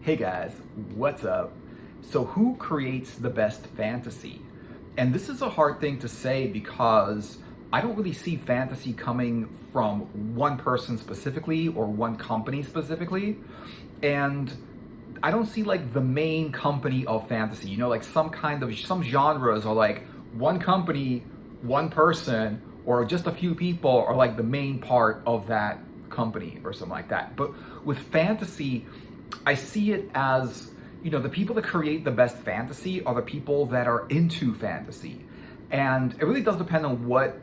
Hey guys, what's up? So, who creates the best fantasy? And this is a hard thing to say because I don't really see fantasy coming from one person specifically or one company specifically. And I don't see like the main company of fantasy, like some genres are like one company, one person, or just a few people are like the main part of that company or something like that. But with fantasy, I see it as, the people that create the best fantasy are the people that are into fantasy. And it really does depend on what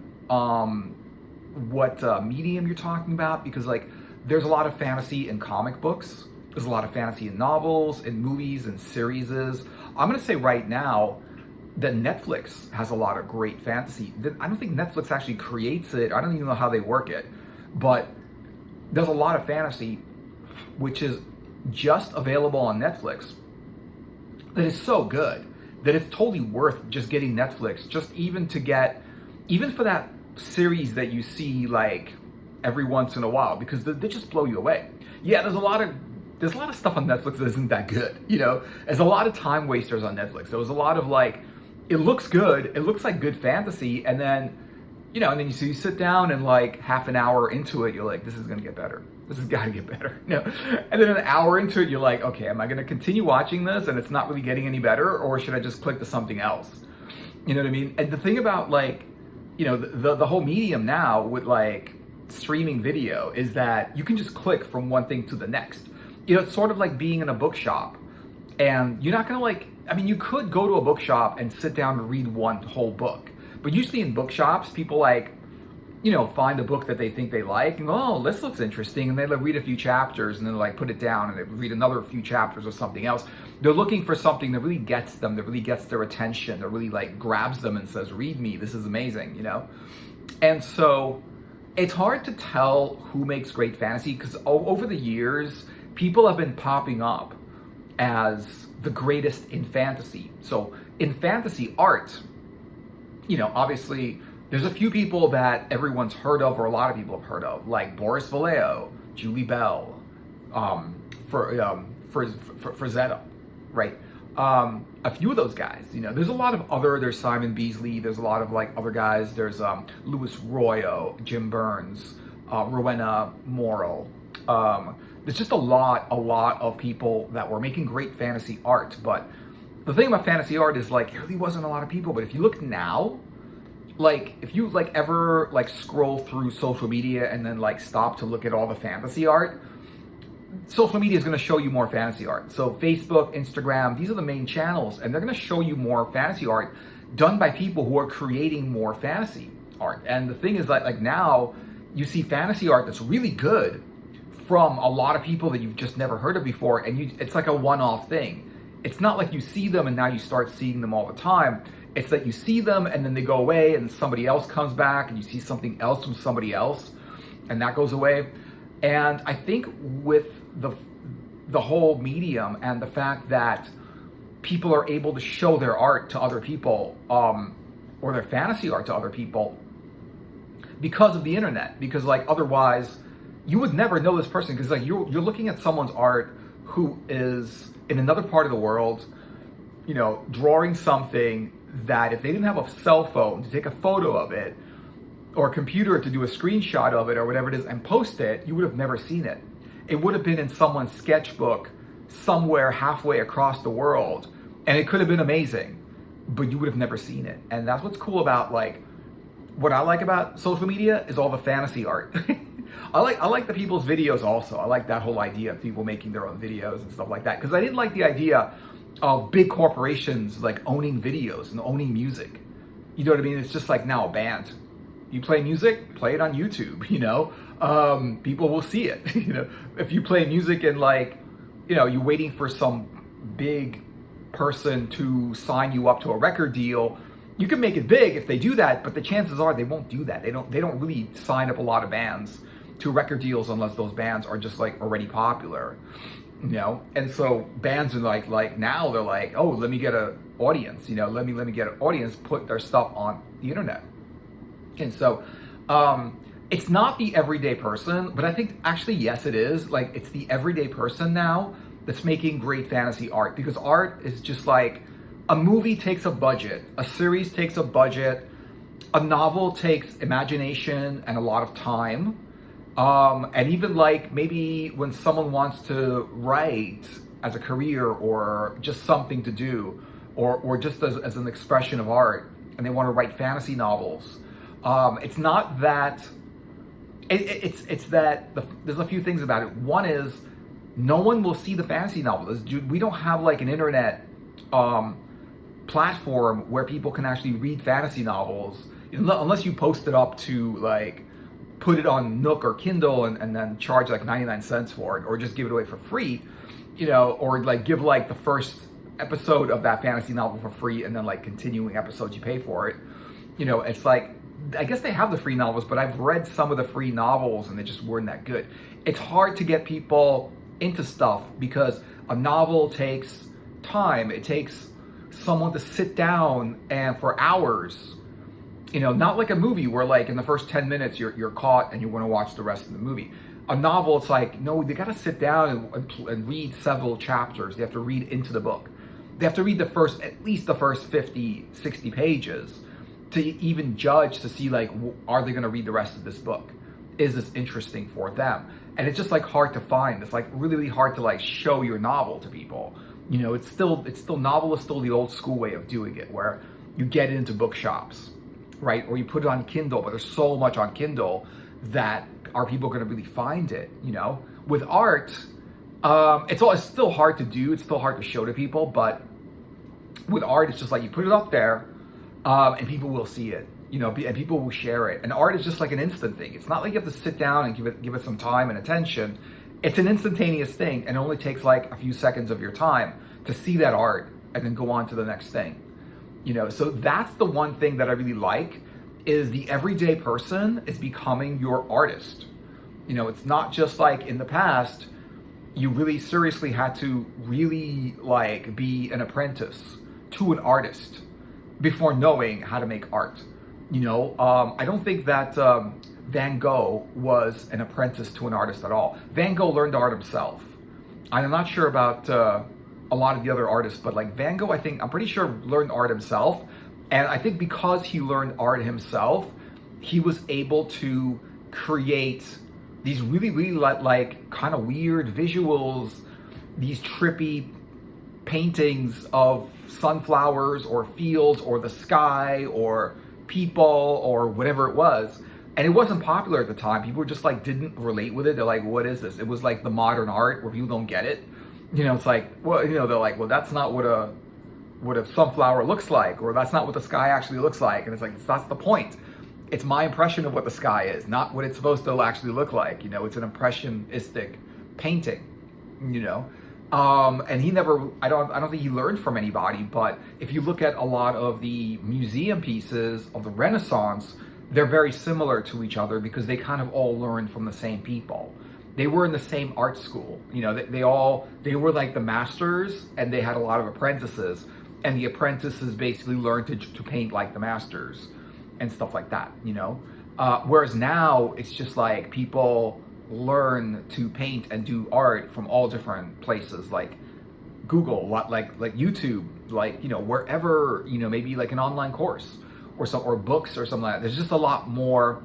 medium you're talking about, because like there's a lot of fantasy in comic books, there's a lot of fantasy in novels, in movies, and series. I'm gonna say right now that Netflix has a lot of great fantasy. I don't think Netflix actually creates it. I don't even know how they work it, but there's a lot of fantasy which is just available on Netflix that is so good that it's totally worth just getting Netflix, just even for that series that you see like every once in a while, because they just blow you away. Yeah, there's a lot of stuff on Netflix that isn't that good. There's a lot of time wasters on Netflix. There was a lot of like, it looks good, it looks like good fantasy, and then you sit down and like half an hour into it, you're like, this is gonna get better. This has got to get better. And then an hour into it, you're like, okay, am I going to continue watching this and it's not really getting any better, or should I just click to something else? You know what I mean? And the thing about like, the whole medium now with like streaming video is that you can just click from one thing to the next. It's sort of like being in a bookshop, and you're not going to you could go to a bookshop and sit down and read one whole book, but usually in bookshops, people like, find a book that they think they like and go, oh, this looks interesting. And they read a few chapters and then like put it down and they read another few chapters of something else. They're looking for something that really gets them, that really gets their attention, that really like grabs them and says, read me, this is amazing, And so it's hard to tell who makes great fantasy, because over the years, people have been popping up as the greatest in fantasy. So in fantasy art, obviously, there's a few people that everyone's heard of, or a lot of people have heard of, like Boris Vallejo, Julie Bell, for Zeta, right? A few of those guys, there's a lot of there's Simon Beasley, there's a lot of like other guys, there's Louis Royo, Jim Burns, Rowena Morrill. There's just a lot of people that were making great fantasy art. But the thing about fantasy art is like, there really wasn't a lot of people. But if you look now, like if you like ever like scroll through social media and then like stop to look at all the fantasy art, social media is going to show you more fantasy art. So Facebook, Instagram, these are the main channels, and they're going to show you more fantasy art done by people who are creating more fantasy art. And the thing is that like now you see fantasy art that's really good from a lot of people that you've just never heard of before, and it's like a one-off thing. It's not like you see them and now you start seeing them all the time. It's that you see them and then they go away and somebody else comes back and you see something else from somebody else and that goes away. And I think with the whole medium and the fact that people are able to show their art to other people, or their fantasy art to other people, because of the internet, because like otherwise you would never know this person, because like you're looking at someone's art who is in another part of the world, drawing something that if they didn't have a cell phone to take a photo of it, or a computer to do a screenshot of it or whatever it is and post it, you would have never seen it. It would have been in someone's sketchbook somewhere halfway across the world, and it could have been amazing, but you would have never seen it. And that's what's cool about like, what I like about social media is all the fantasy art. I like the people's videos also. I like that whole idea of people making their own videos and stuff like that, because I didn't like the idea of big corporations like owning videos and owning music. You know what I mean? It's just like now a band. You play music, play it on YouTube, people will see it. If you play music and like, you're waiting for some big person to sign you up to a record deal, you can make it big if they do that, but the chances are they won't do that. They don't really sign up a lot of bands to record deals unless those bands are just like already popular. And so bands are like now they're like, oh, let me get an audience, let me get an audience, put their stuff on the internet. And so it's not the everyday person, but I think actually, yes, it is. Like, it's the everyday person now that's making great fantasy art, because art is just like a movie takes a budget, a series takes a budget, a novel takes imagination and a lot of time. And even like maybe when someone wants to write as a career or just something to do, or just as an expression of art, and they want to write fantasy novels, it's not that, it's that there's a few things about it. One is no one will see the fantasy novel. We don't have like an internet platform where people can actually read fantasy novels, unless you post it up to like put it on Nook or Kindle and then charge like 99 cents for it, or just give it away for free, or like give like the first episode of that fantasy novel for free and then like continuing episodes you pay for it. It's like, I guess they have the free novels, but I've read some of the free novels and they just weren't that good. It's hard to get people into stuff because a novel takes time. It takes someone to sit down and for hours, not like a movie where like in the first 10 minutes you're caught and you want to watch the rest of the movie. A novel, it's like, no, they got to sit down and read several chapters. They have to read into the book. They have to read at least the first 50, 60 pages to even judge to see like, are they going to read the rest of this book? Is this interesting for them? And it's just like hard to find. It's like really, really hard to like show your novel to people. It's still novel is still the old school way of doing it, where you get it into bookshops, right? Or you put it on Kindle, but there's so much on Kindle that are people going to really find it? With art, it's still hard to do. It's still hard to show to people, but with art, it's just like you put it up there, and people will see it, and people will share it. And art is just like an instant thing. It's not like you have to sit down and give it some time and attention. It's an instantaneous thing, and it only takes like a few seconds of your time to see that art and then go on to the next thing. So that's the one thing that I really like, is the everyday person is becoming your artist. It's not just like in the past, you really seriously had to really like be an apprentice to an artist before knowing how to make art. I don't think that Van Gogh was an apprentice to an artist at all. Van Gogh learned art himself. I'm not sure about a lot of the other artists, but like Van Gogh, I'm pretty sure learned art himself. And I think because he learned art himself, he was able to create these really, really like kind of weird visuals, these trippy paintings of sunflowers or fields or the sky or people or whatever it was. And it wasn't popular at the time. People just like didn't relate with it. They're like, what is this? It was like the modern art where people don't get it. It's like, well, they're like, well, that's not what a sunflower looks like, or that's not what the sky actually looks like. And it's like, that's the point. It's my impression of what the sky is, not what it's supposed to actually look like. It's an impressionistic painting, and he never, I don't think he learned from anybody. But if you look at a lot of the museum pieces of the Renaissance, they're very similar to each other because they kind of all learned from the same people. They were in the same art school. They were like the masters, and they had a lot of apprentices, and the apprentices basically learned to paint like the masters and stuff like that, whereas now it's just like people learn to paint and do art from all different places, like Google, like YouTube, like, wherever, maybe like an online course or books or something like that. There's just a lot more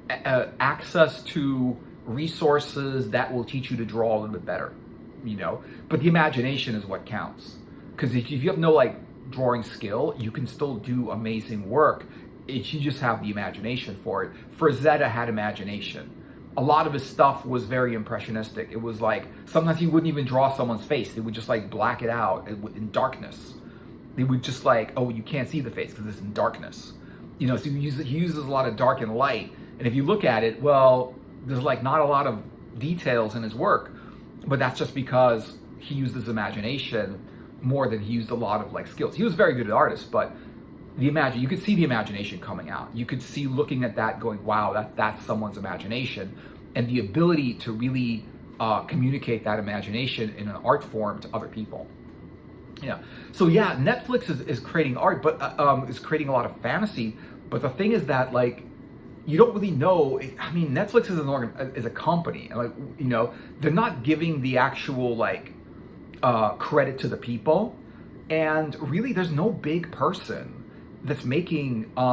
access to resources that will teach you to draw a little bit better, but the imagination is what counts. Because if you have no like drawing skill, you can still do amazing work if you just have the imagination for it. Frazetta had imagination. A lot of his stuff was very impressionistic. It was like, sometimes he wouldn't even draw someone's face. They would just like black it out in darkness. They would just like, oh, you can't see the face because it's in darkness. So he uses a lot of dark and light. And if you look at it, well, there's like not a lot of details in his work, but that's just because he used his imagination more than he used a lot of like skills. He was very good at artist, but you could see the imagination coming out. You could see looking at that going, wow, that's someone's imagination, and the ability to really communicate that imagination in an art form to other people. So yeah, Netflix is creating art, but is creating a lot of fantasy. But the thing is that like you don't really know. I mean, Netflix is is a company, and like, they're not giving the actual like credit to the people, and really, there's no big person that's making a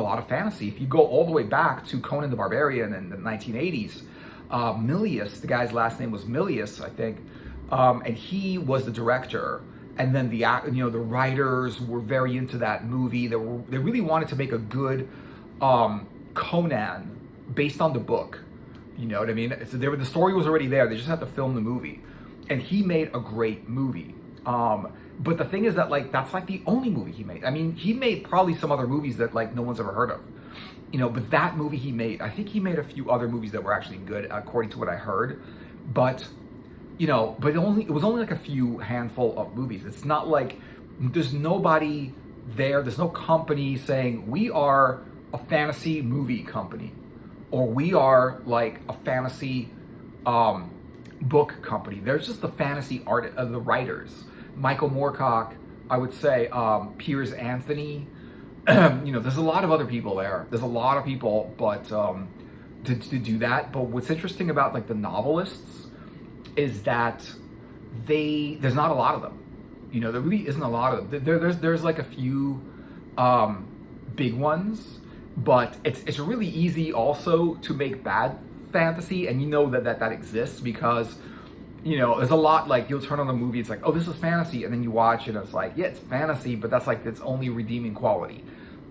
lot of fantasy. If you go all the way back to Conan the Barbarian in the 1980s, Milius, the guy's last name was Milius, I think, and he was the director. And then the writers were very into that movie. They really wanted to make a good Conan based on the book. You know what I mean? So the story was already there. They just had to film the movie, and he made a great movie. But the thing is that like that's like the only movie he made. I mean, he made probably some other movies that like no one's ever heard of. But that movie he made, I think he made a few other movies that were actually good, according to what I heard. But it was only like a few handful of movies. It's not like there's nobody there. There's no company saying we are a fantasy movie company, or we are like a fantasy book company. There's just the fantasy art of the writers. Michael Moorcock, I would say, Piers Anthony. There's a lot of other people there. There's a lot of people, but to do that. But what's interesting about like the novelists is that there's not a lot of them. There really isn't a lot of them. There's like a few big ones, but it's really easy also to make bad fantasy, and that exists because there's a lot like you'll turn on a movie, it's like, oh, this is fantasy, and then you watch it and it's like, yeah, it's fantasy, but that's like its only redeeming quality.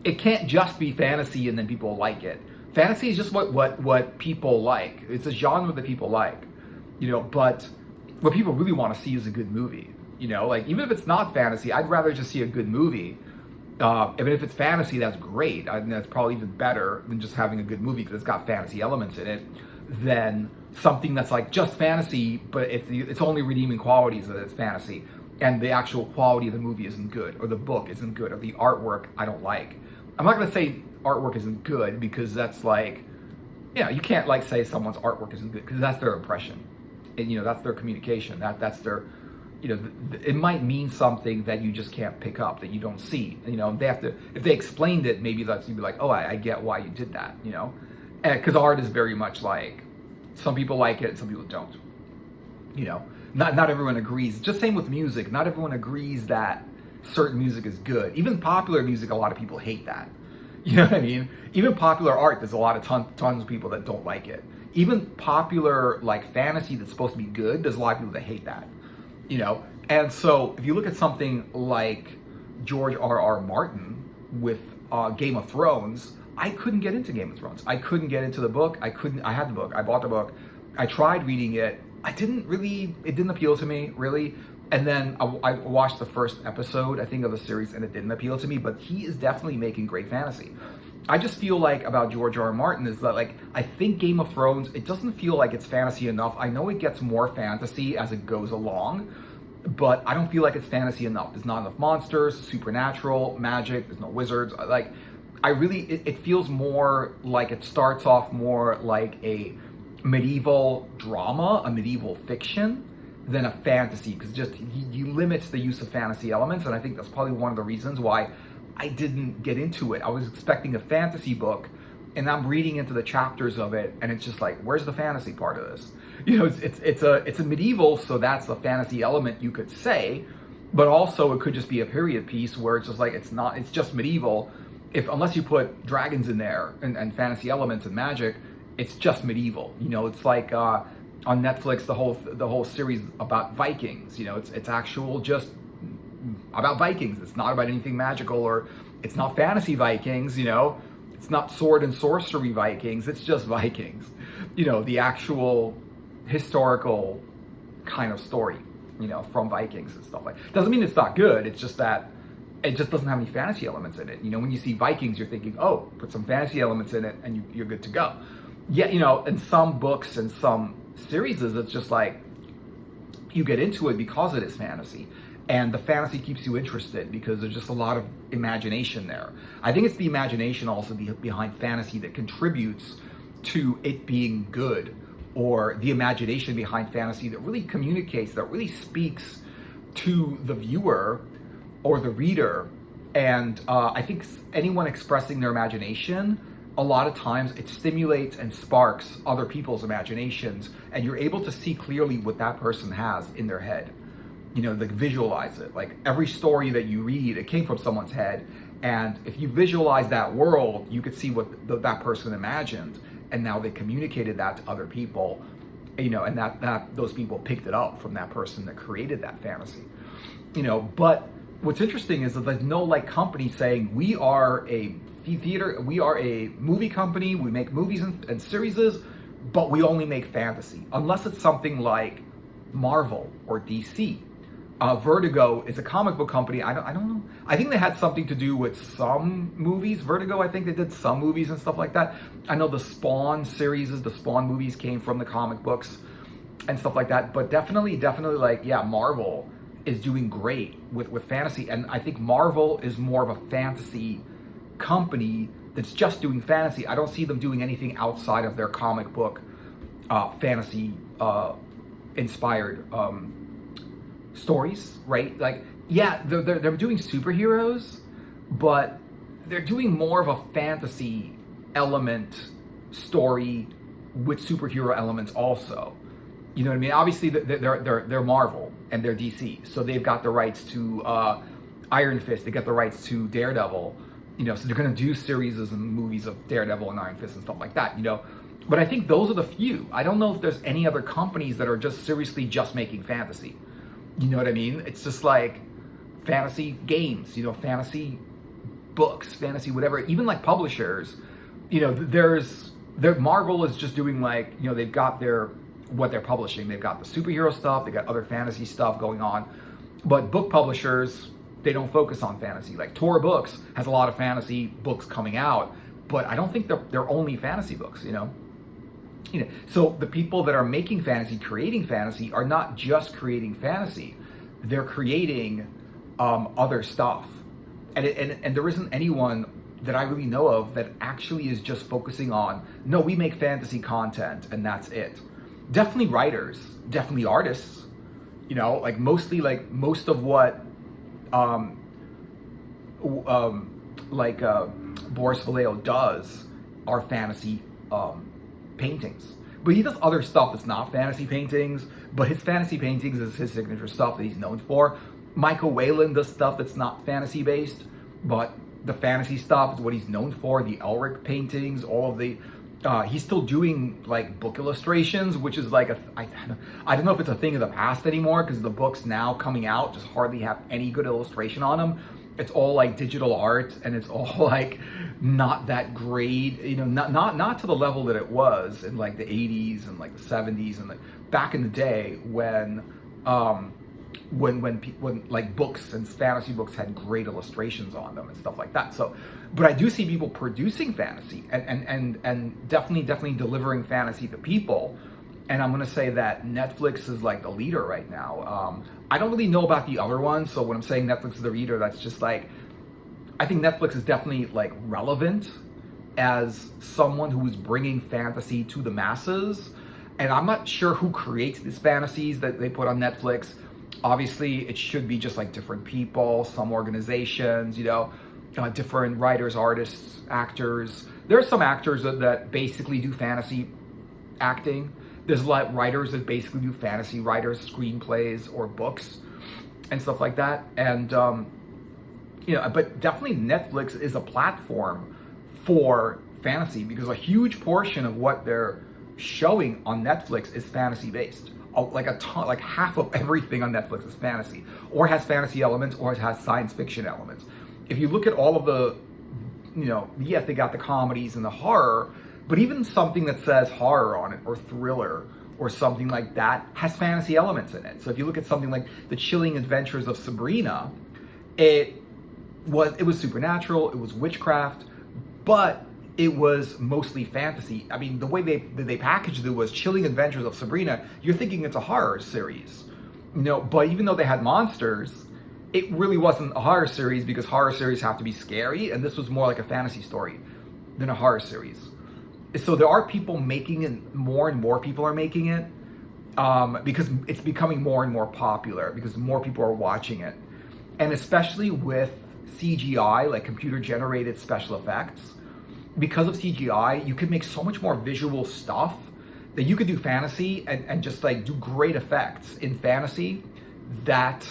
It can't just be fantasy and then people like it. Fantasy is just what people like. It's a genre that people like. But what people really want to see is a good movie. Like even if it's not fantasy, I'd rather just see a good movie. Even if it's fantasy, that's great. I think that's probably even better than just having a good movie because it's got fantasy elements in it, than something that's like just fantasy, but its only redeeming quality is that it's fantasy, and the actual quality of the movie isn't good, or the book isn't good, or the artwork I don't like. I'm not going to say artwork isn't good because that's like, you can't like say someone's artwork isn't good because that's their impression. And, that's their communication. That's their, it might mean something that you just can't pick up, that you don't see. And, they have to, if they explained it, maybe you'd be like, oh, I get why you did that, because art is very much like, some people like it and some people don't. Not everyone agrees. Just same with music. Not everyone agrees that certain music is good. Even popular music, a lot of people hate that. You know what I mean? Even popular art, there's a lot of tons of people that don't like it. Even popular like fantasy that's supposed to be good, there's a lot of people that hate that. And so if you look at something like George R.R. Martin with Game of Thrones, I couldn't get into Game of Thrones. I couldn't get into the book. I had the book. I bought the book. I tried reading it. It didn't appeal to me, really. And then I watched the first episode, I think, of the series, and it didn't appeal to me, but he is definitely making great fantasy. I just feel like about George R.R. Martin is that, like, I think Game of Thrones, it doesn't feel like it's fantasy enough. I know it gets more fantasy as it goes along, but I don't feel like it's fantasy enough. There's not enough monsters, supernatural, magic, there's no wizards. Like, it feels more like it starts off more like a medieval drama, a medieval fiction, than a fantasy, because just he limits the use of fantasy elements, and I think that's probably one of the reasons why I didn't get into it. I was expecting a fantasy book, and I'm reading into the chapters of it, and it's just like, where's the fantasy part of this? It's a medieval, so that's the fantasy element, you could say, but also it could just be a period piece where it's just like it's just medieval. Unless you put dragons in there and fantasy elements and magic, it's just medieval. It's like on Netflix, the whole series about Vikings. It's actual just about Vikings. It's not about anything magical, or it's not fantasy Vikings. It's not sword and sorcery Vikings. It's just Vikings. The actual historical kind of story. From Vikings and stuff like. Doesn't mean it's not good. It's just that it just doesn't have any fantasy elements in it. When you see Vikings, you're thinking, oh, put some fantasy elements in it, and you're good to go. Yeah, in some books and some series, it's just like you get into it because it is fantasy, and the fantasy keeps you interested because there's just a lot of imagination there. I think it's the imagination also behind fantasy that contributes to it being good, or the imagination behind fantasy that really communicates, that really speaks to the viewer or the reader, And I think anyone expressing their imagination, a lot of times it stimulates and sparks other people's imaginations, and you're able to see clearly what that person has in their head. Like visualize it. Like every story that you read, it came from someone's head. And if you visualize that world, you could see what that person imagined. And now they communicated that to other people, and that those people picked it up from that person that created that fantasy. But what's interesting is that there's no like company saying we are a theater, we are a movie company, we make movies and series, but we only make fantasy. Unless it's something like Marvel or DC. Vertigo is a comic book company. I don't know. I think they had something to do with some movies. Vertigo, I think they did some movies and stuff like that. I know the Spawn series, the Spawn movies came from the comic books and stuff like that. But definitely like, yeah, Marvel is doing great with fantasy. And I think Marvel is more of a fantasy company that's just doing fantasy. I don't see them doing anything outside of their comic book fantasy inspired stories, right? Like, yeah, they're doing superheroes, but they're doing more of a fantasy element story with superhero elements also. You know what I mean? Obviously, they're Marvel and they're DC, so they've got the rights to Iron Fist. They got the rights to Daredevil. So they're going to do series and movies of Daredevil and Iron Fist and stuff like that. But I think those are the few. I don't know if there's any other companies that are just seriously just making fantasy. You know what I mean? It's just like fantasy games, fantasy books, fantasy whatever. Even like publishers, Marvel is just doing like, they've got what they're publishing. They've got the superhero stuff, they got other fantasy stuff going on. But book publishers, they don't focus on fantasy. Like Tor Books has a lot of fantasy books coming out, but I don't think they're only fantasy books, So the people that are making fantasy, creating fantasy, are not just creating fantasy. They're creating other stuff. And there isn't anyone that I really know of that actually is just focusing on, no, we make fantasy content and that's it. Definitely writers, definitely artists, like mostly like most of what Boris Vallejo does are fantasy paintings. But he does other stuff that's not fantasy paintings, but his fantasy paintings is his signature stuff that he's known for. Michael Whalen does stuff that's not fantasy based, but the fantasy stuff is what he's known for. The Elric paintings, all of the, he's still doing like book illustrations, which is like I don't know if it's a thing of the past anymore, because the books now coming out just hardly have any good illustration on them. It's all like digital art, and it's all like not that great, not to the level that it was in like the 80s and like the 70s and like back in the day when like books and fantasy books had great illustrations on them and stuff like that. So, but I do see people producing fantasy and definitely delivering fantasy to people. And I'm going to say that Netflix is like the leader right now. I don't really know about the other ones. So when I'm saying Netflix is the leader, that's just like, I think Netflix is definitely like relevant as someone who is bringing fantasy to the masses. And I'm not sure who creates these fantasies that they put on Netflix. Obviously, it should be just like different people, some organizations, different writers, artists, actors. There are some actors that basically do fantasy acting. There's like writers that basically do fantasy writers, screenplays or books and stuff like that. And, but definitely Netflix is a platform for fantasy, because a huge portion of what they're showing on Netflix is fantasy based. Like a ton, like half of everything on Netflix is fantasy, or has fantasy elements, or it has science fiction elements. If you look at all of the, yes, they got the comedies and the horror, but even something that says horror on it or thriller or something like that has fantasy elements in it. So if you look at something like The Chilling Adventures of Sabrina, it was supernatural, it was witchcraft, but it was mostly fantasy. I mean, the way they packaged it was Chilling Adventures of Sabrina. You're thinking it's a horror series, but even though they had monsters, it really wasn't a horror series, because horror series have to be scary, and this was more like a fantasy story than a horror series. So there are people making it, more and more people are making it, because it's becoming more and more popular, because more people are watching it. And especially with CGI, like computer generated special effects, because of CGI, you could make so much more visual stuff that you could do fantasy and just like do great effects in fantasy that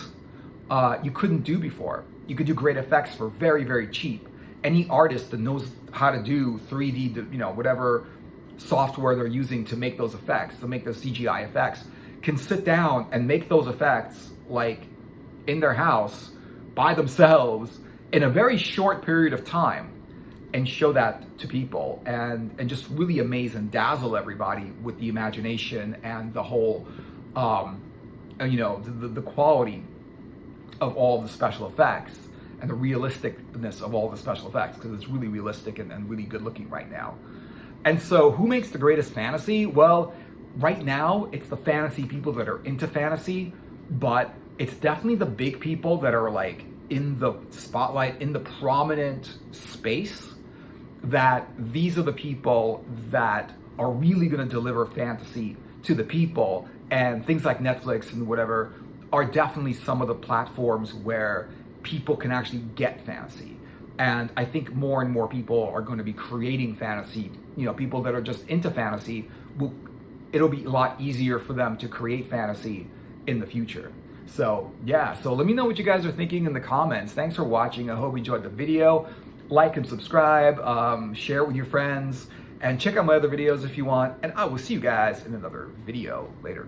you couldn't do before. You could do great effects for very, very cheap. Any artist that knows how to do 3D, whatever software they're using to make those effects, to make those CGI effects, can sit down and make those effects like in their house by themselves in a very short period of time and show that to people and just really amaze and dazzle everybody with the imagination and the whole, the quality of all the special effects and the realisticness of all the special effects, because it's really realistic and really good looking right now. And so who makes the greatest fantasy? Well, right now it's the fantasy people that are into fantasy, but it's definitely the big people that are like in the spotlight, in the prominent space, that these are the people that are really going to deliver fantasy to the people. And things like Netflix and whatever are definitely some of the platforms where people can actually get fantasy. And I think more and more people are going to be creating fantasy. People that are just into fantasy, it'll be a lot easier for them to create fantasy in the future. So yeah, so let me know what you guys are thinking in the comments. Thanks for watching. I hope you enjoyed the video. Like and subscribe, share it with your friends, and check out my other videos if you want. And I will see you guys in another video later.